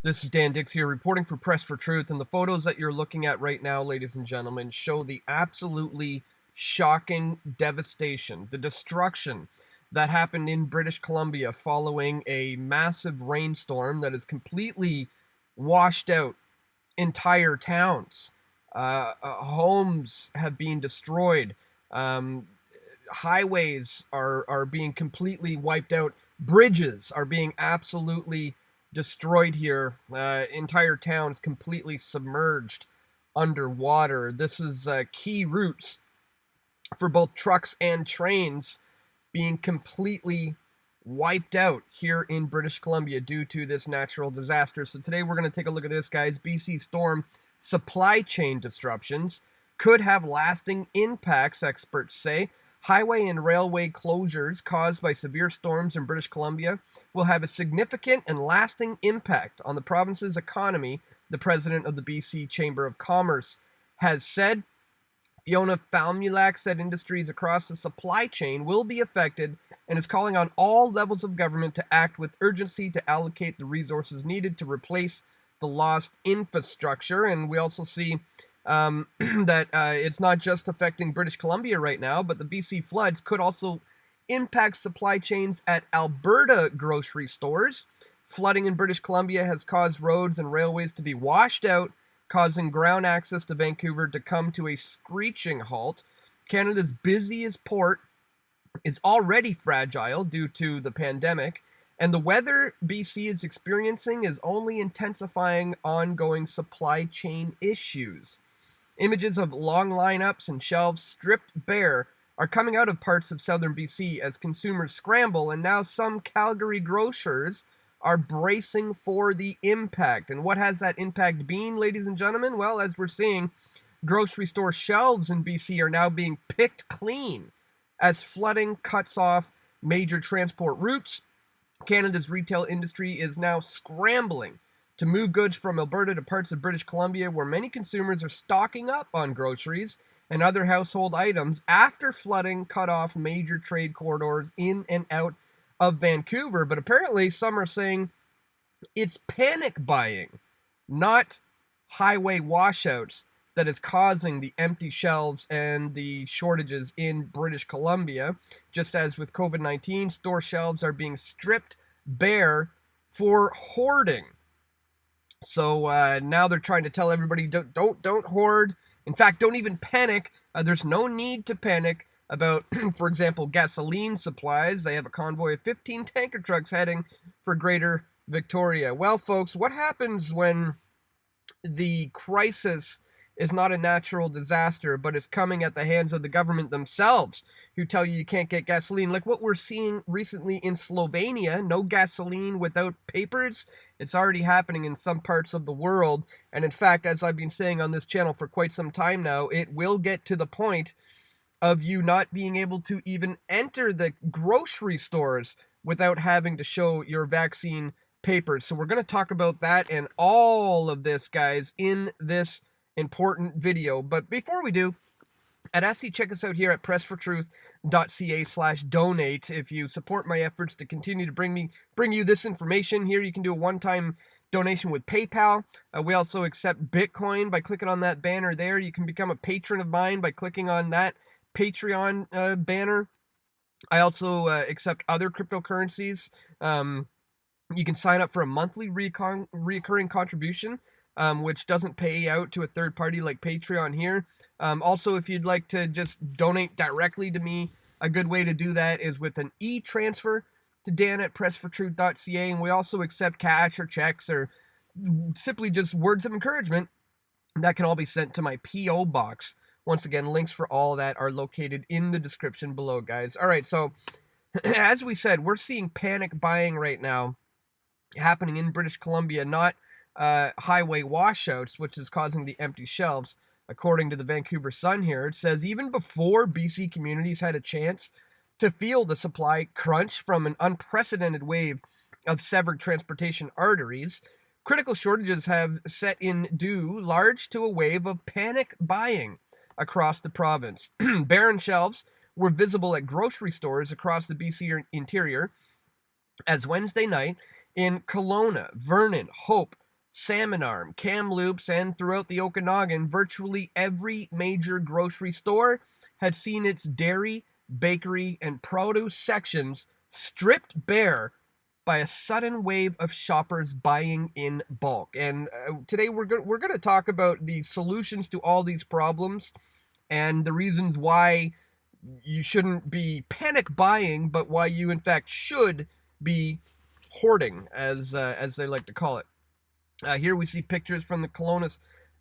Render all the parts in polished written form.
This is Dan Dix here reporting for Press for Truth, and the photos that you're looking at right now, ladies and gentlemen, show the absolutely shocking devastation, the destruction that happened in British Columbia following a massive rainstorm that has completely washed out entire towns. Homes have been destroyed. Highways are being completely wiped out. Bridges are being absolutely destroyed here. Entire towns completely submerged underwater. This is key routes for both trucks and trains being completely wiped out here in British Columbia due to this natural disaster. So today we're going to take a look at this, guys. BC storm supply chain disruptions could have lasting impacts, experts say. Highway and railway closures caused by severe storms in British Columbia will have a significant and lasting impact on the province's economy, the president of the BC Chamber of Commerce has said. Fiona Falmulac said industries across the supply chain will be affected and is calling on all levels of government to act with urgency to allocate the resources needed to replace the lost infrastructure. And we also see that it's not just affecting British Columbia right now, but the BC floods could also impact supply chains at Alberta grocery stores. Flooding in British Columbia has caused roads and railways to be washed out, causing ground access to Vancouver to come to a screeching halt. Canada's busiest port is already fragile due to the pandemic, and the weather BC is experiencing is only intensifying ongoing supply chain issues. Images of long lineups and shelves stripped bare are coming out of parts of southern BC as consumers scramble, and now some Calgary grocers are bracing for the impact. And what has that impact been, ladies and gentlemen? Well, as we're seeing, grocery store shelves in BC are now being picked clean as flooding cuts off major transport routes. Canada's retail industry is now scrambling to move goods from Alberta to parts of British Columbia, where many consumers are stocking up on groceries and other household items after flooding cut off major trade corridors in and out of Vancouver. But apparently some are saying it's panic buying, not highway washouts, that is causing the empty shelves and the shortages in British Columbia. Just as with COVID-19, store shelves are being stripped bare for hoarding. So now they're trying to tell everybody, don't hoard. In fact, don't even panic. There's no need to panic about, for example, gasoline supplies. They have a convoy of 15 tanker trucks heading for Greater Victoria. Well, folks, what happens when the crisis is not a natural disaster, but it's coming at the hands of the government themselves, who tell you can't get gasoline? Like what we're seeing recently in Slovenia, no gasoline without papers. It's already happening in some parts of the world. And in fact, as I've been saying on this channel for quite some time now, it will get to the point of you not being able to even enter the grocery stores without having to show your vaccine papers. So we're going to talk about that and all of this, guys, in this important video. But before we do, I'd ask you to check us out here at pressfortruth.ca/donate. If you support my efforts to continue to bring you this information here, you can do a one-time donation with PayPal. We also accept Bitcoin by clicking on that banner there. You can become a patron of mine by clicking on that Patreon banner. I also accept other cryptocurrencies. You can sign up for a monthly recurring contribution, which doesn't pay out to a third party like Patreon here. Also, if you'd like to just donate directly to me, a good way to do that is with an e-transfer to Dan at pressfortruth.ca. And we also accept cash or checks or simply just words of encouragement that can all be sent to my P.O. box. Once again, links for all that are located in the description below, guys. All right, so as we said, we're seeing panic buying right now happening in British Columbia, not highway washouts, which is causing the empty shelves. According to the Vancouver Sun here, it says even before BC communities had a chance to feel the supply crunch from an unprecedented wave of severed transportation arteries, critical shortages have set in due large to a wave of panic buying across the province. Barren shelves were visible at grocery stores across the BC interior as Wednesday night In Kelowna, Vernon, Hope, Salmon Arm, Kamloops, and throughout the Okanagan, virtually every major grocery store had seen its dairy, bakery, and produce sections stripped bare by a sudden wave of shoppers buying in bulk. And today we're going to talk about the solutions to all these problems and the reasons why you shouldn't be panic buying, but why you in fact should be hoarding, as they like to call it. Here we see pictures from the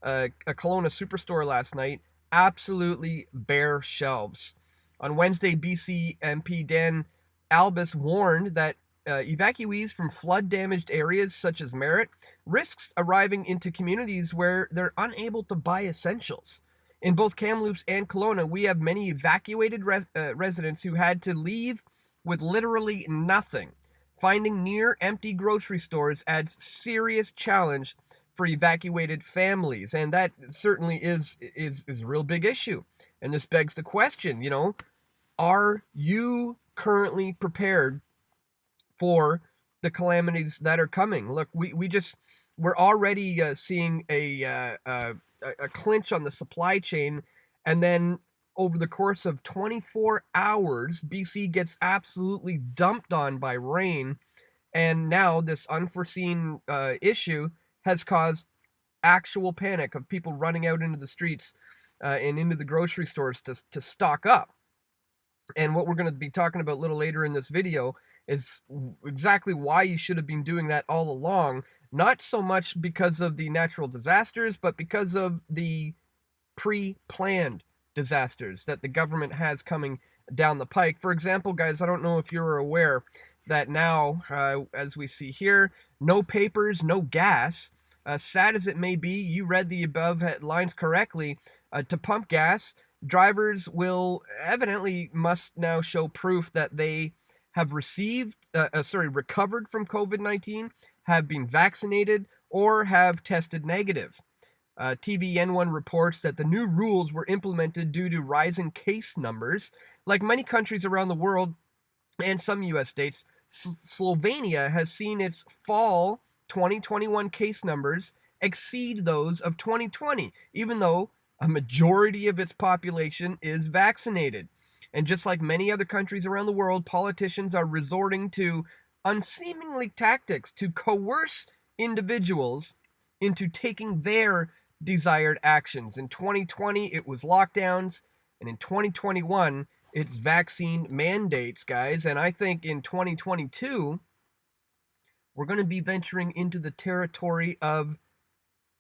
a Kelowna superstore last night. Absolutely bare shelves. On Wednesday, BC MP Dan Albus warned that evacuees from flood-damaged areas such as Merritt risks arriving into communities where they're unable to buy essentials. In both Kamloops and Kelowna, we have many evacuated residents who had to leave with literally nothing. Finding near empty grocery stores adds serious challenge for evacuated families, and that certainly is a real big issue. And this begs the question, are you currently prepared for the calamities that are coming? Look, we're already seeing a clinch on the supply chain, and then over the course of 24 hours, BC gets absolutely dumped on by rain, and now this unforeseen issue has caused actual panic of people running out into the streets and into the grocery stores to stock up. And what we're going to be talking about a little later in this video is exactly why you should have been doing that all along, not so much because of the natural disasters, but because of the pre-planned disasters that the government has coming down the pike. For example, guys, I don't know if you're aware that now, as we see here, no papers, no gas. Sad as it may be, you read the above headlines correctly. To pump gas, drivers must now show proof that they have recovered from COVID-19, have been vaccinated, or have tested negative. TVN1 reports that the new rules were implemented due to rising case numbers. Like many countries around the world and some U.S. states, Slovenia has seen its fall 2021 case numbers exceed those of 2020, even though a majority of its population is vaccinated. And just like many other countries around the world, politicians are resorting to unseemly tactics to coerce individuals into taking their desired actions. In 2020, it was lockdowns, and in 2021, it's vaccine mandates, guys. And I think in 2022, we're going to be venturing into the territory of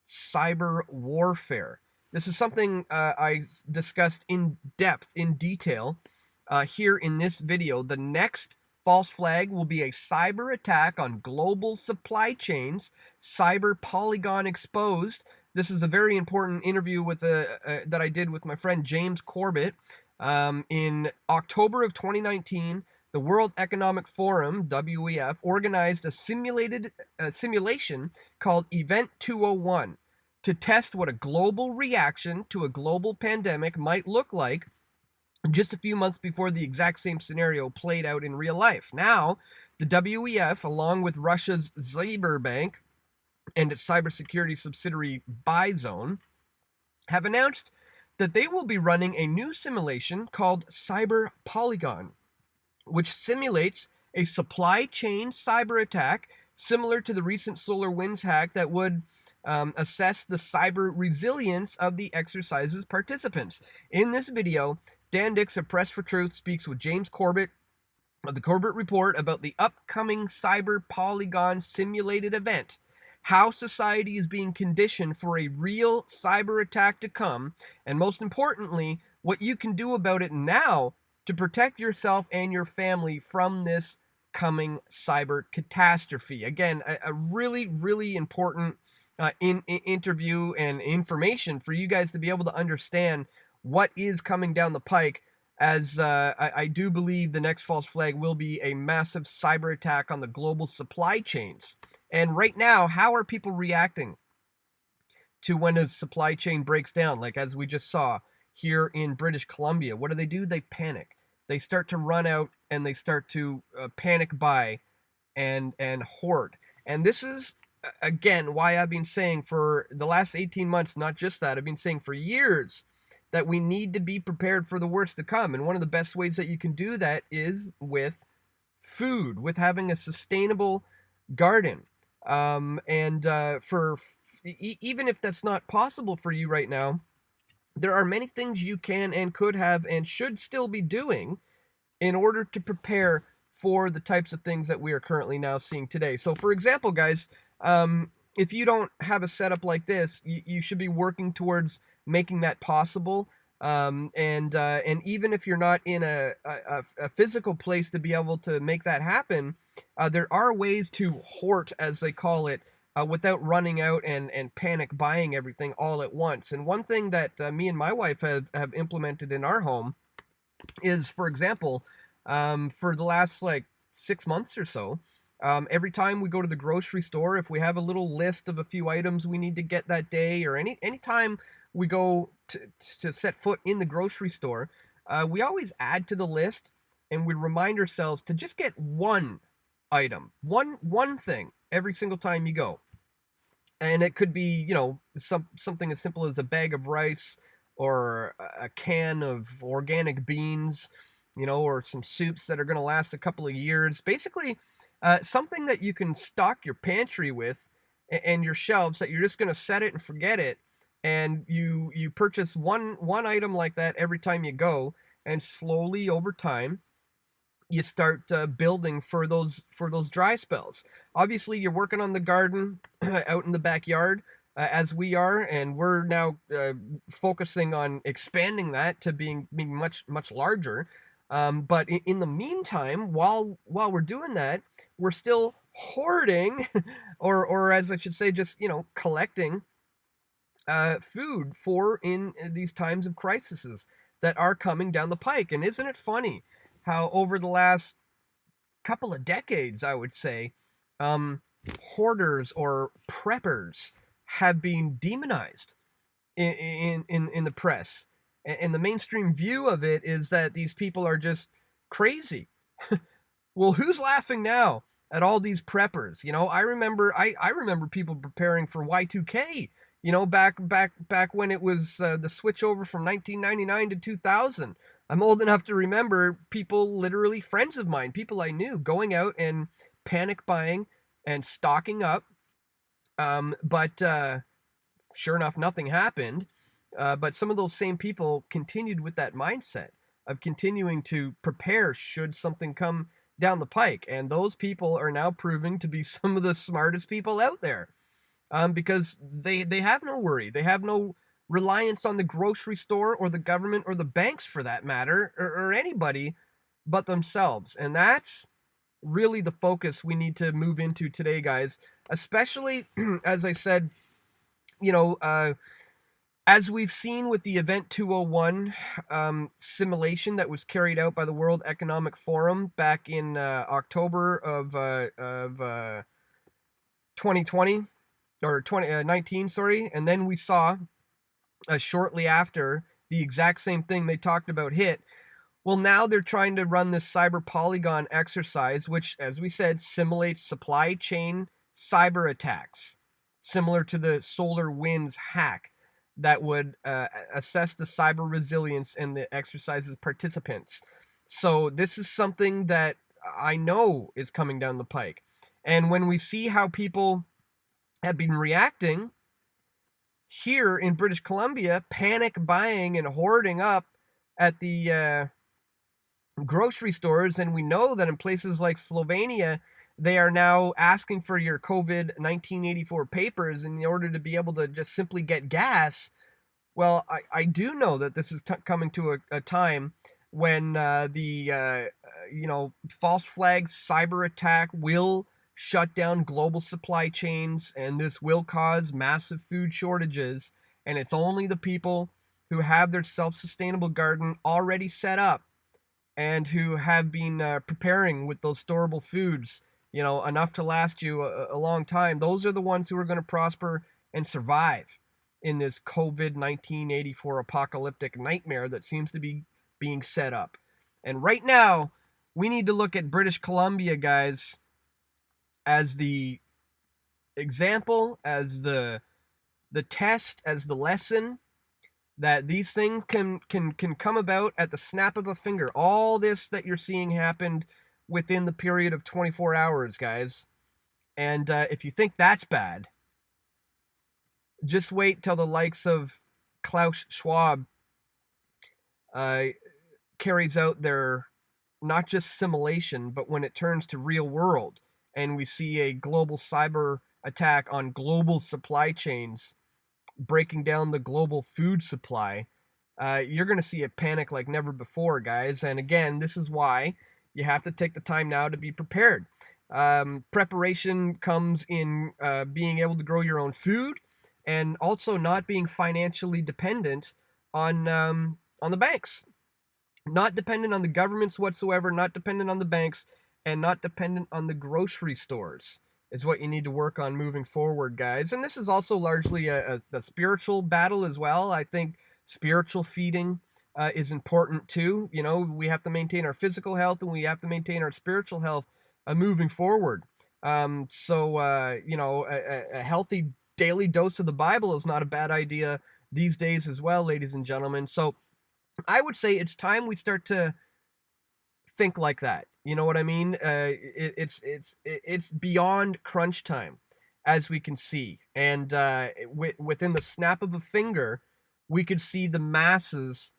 cyber warfare. This is something I discussed in depth, in detail, here in this video. The next false flag will be a cyber attack on global supply chains, cyber polygon exposed. This is a very important interview with that I did with my friend James Corbett. In October of 2019, the World Economic Forum, WEF, organized a simulation called Event 201 to test what a global reaction to a global pandemic might look like just a few months before the exact same scenario played out in real life. Now, the WEF, along with Russia's Sberbank and its cybersecurity subsidiary Bizone, have announced that they will be running a new simulation called Cyber Polygon, which simulates a supply chain cyber attack similar to the recent SolarWinds hack that would assess the cyber resilience of the exercise's participants. In this video, Dan Dix of Press for Truth speaks with James Corbett of the Corbett Report about the upcoming Cyber Polygon simulated event, how society is being conditioned for a real cyber attack to come, and most importantly, what you can do about it now to protect yourself and your family from this coming cyber catastrophe. Again, a really, really important interview and information for you guys to be able to understand what is coming down the pike, as I do believe the next false flag will be a massive cyber attack on the global supply chains. And right now, how are people reacting to when a supply chain breaks down? Like as we just saw here in British Columbia, what do? They panic. They start to run out and they start to panic buy and hoard. And this is, again, why I've been saying for the last 18 months, not just that, I've been saying for years that we need to be prepared for the worst to come. And one of the best ways that you can do that is with food, with having a sustainable garden. And even if that's not possible for you right now, there are many things you can and could have and should still be doing in order to prepare for the types of things that we are currently now seeing today. So, for example, guys, if you don't have a setup like this, you should be working towards making that possible. And even if you're not in a physical place to be able to make that happen, there are ways to hoard, as they call it, without running out and panic buying everything all at once. And one thing that me and my wife have implemented in our home is, for example, for the last like 6 months or so, every time we go to the grocery store, if we have a little list of a few items we need to get that day, or any time we go to set foot in the grocery store, we always add to the list, and we remind ourselves to just get one item, one thing every single time you go. And it could be, something as simple as a bag of rice, or a can of organic beans, or some soups that are going to last a couple of years. Basically, something that you can stock your pantry with and your shelves, that you're just going to set it and forget it. And you purchase one item like that every time you go, and slowly over time you start building for those dry spells. Obviously, you're working on the garden out in the backyard, as we are, and we're now focusing on expanding that to being much larger. But in the meantime, while we're doing that, we're still hoarding, or as I should say, just collecting food for in these times of crises that are coming down the pike. And isn't it funny how over the last couple of decades, I would say, hoarders or preppers have been demonized in the press, and the mainstream view of it is that these people are just crazy. Well, who's laughing now at all these preppers? I remember people preparing for Y2K. Back when it was the switch over from 1999 to 2000. I'm old enough to remember people, literally friends of mine, people I knew, going out and panic buying and stocking up. But sure enough, nothing happened. But some of those same people continued with that mindset of continuing to prepare should something come down the pike. And those people are now proving to be some of the smartest people out there, because they have no worry. They have no reliance on the grocery store or the government or the banks, for that matter, or anybody but themselves. And that's really the focus we need to move into today, guys. Especially, as I said, as we've seen with the Event 201 simulation that was carried out by the World Economic Forum back in October of 2020, or 2019, sorry. And then we saw shortly after the exact same thing they talked about hit. Well, now they're trying to run this cyber polygon exercise, which, as we said, simulates supply chain cyber attacks, similar to the SolarWinds hack that would assess the cyber resilience and the exercise's participants. So this is something that I know is coming down the pike. And when we see how people have been reacting here in British Columbia, panic buying and hoarding up at the grocery stores, and we know that in places like Slovenia, they are now asking for your COVID 1984 papers in order to be able to just simply get gas. Well, I do know that this is coming to a time when the false flag cyber attack will shut down global supply chains, and this will cause massive food shortages. And it's only the people who have their self-sustainable garden already set up and who have been preparing with those storable foods, enough to last you a long time. Those are the ones who are going to prosper and survive in this COVID 1984 apocalyptic nightmare that seems to be being set up. And right now, we need to look at British Columbia, guys, as the example, as the test, as the lesson that these things can come about at the snap of a finger. All this that you're seeing happened within the period of 24 hours, guys. And if you think that's bad, just wait till the likes of Klaus Schwab carries out their not just simulation, but when it turns to real world and we see a global cyber attack on global supply chains, breaking down the global food supply, you're going to see a panic like never before, guys. And again, this is why you have to take the time now to be prepared. Preparation comes in being able to grow your own food, and also not being financially dependent on the banks, not dependent on the governments whatsoever, not dependent on the banks, and not dependent on the grocery stores is what you need to work on moving forward, guys. And this is also largely a spiritual battle as well. I think spiritual feeding is important too. You know, we have to maintain our physical health and we have to maintain our spiritual health moving forward. You know, a healthy daily dose of the Bible is not a bad idea these days as well, ladies and gentlemen. So I would say it's time we start to think like that. You know what I mean? It's beyond crunch time, as we can see, and within the snap of a finger, we could see the masses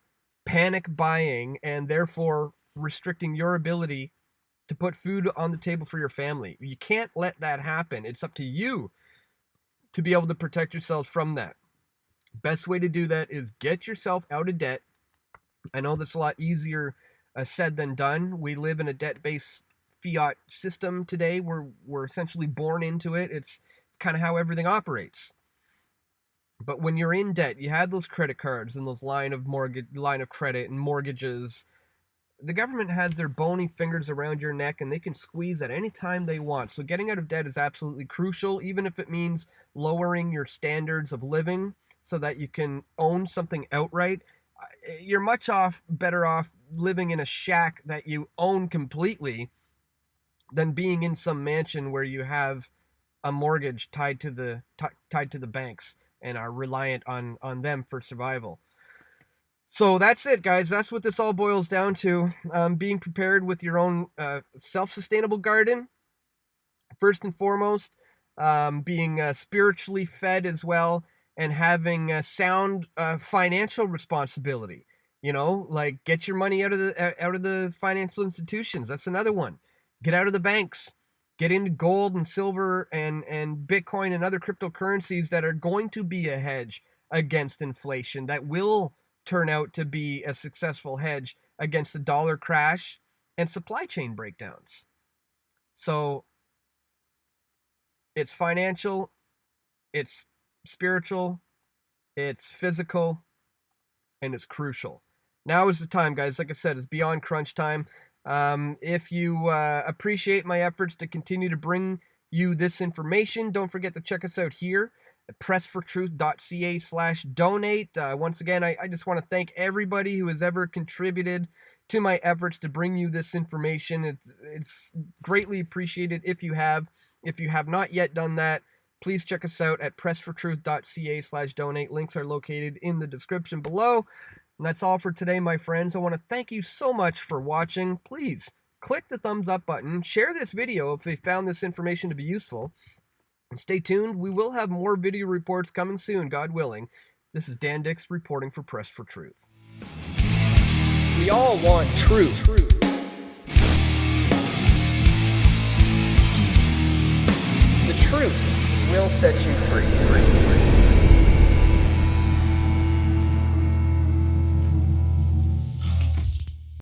panic buying and therefore restricting your ability to put food on the table for your family. You can't let that happen. It's up to you to be able to protect yourselves from that. Best way to do that is get yourself out of debt. I know that's a lot easier said than done. We live in a debt-based fiat system today. We're essentially born into it. It's kind of how everything operates. But when you're in debt, you have those credit cards and those line of credit and mortgages. The government has their bony fingers around your neck and they can squeeze at any time they want. So getting out of debt is absolutely crucial, even if it means lowering your standards of living so that you can own something outright. You're much better off living in a shack that you own completely than being in some mansion where you have a mortgage tied to the banks and are reliant on them for survival. So that's it, guys. That's what this all boils down to. Being prepared with your own self-sustainable garden, first and foremost. Being spiritually fed as well, and having a sound financial responsibility. You know, like get your money out of the financial institutions. That's another one. Get out of the banks. Get into gold and silver and Bitcoin and other cryptocurrencies that are going to be a hedge against inflation, that will turn out to be a successful hedge against the dollar crash and supply chain breakdowns. So it's financial, it's spiritual, it's physical, and it's crucial. Now is the time, guys. Like I said, it's beyond crunch time. If you appreciate my efforts to continue to bring you this information, don't forget to check us out here at pressfortruth.ca/donate. Once again, I just want to thank everybody who has ever contributed to my efforts to bring you this information. It's greatly appreciated if you have. If you have not yet done that, please check us out at pressfortruth.ca/donate. Links are located in the description below. And that's all for today, my friends. I want to thank you so much for watching. Please click the thumbs up button. Share this video if you found this information to be useful. And stay tuned. We will have more video reports coming soon, God willing. This is Dan Dix reporting for Press for Truth. We all want truth. The truth will set you free.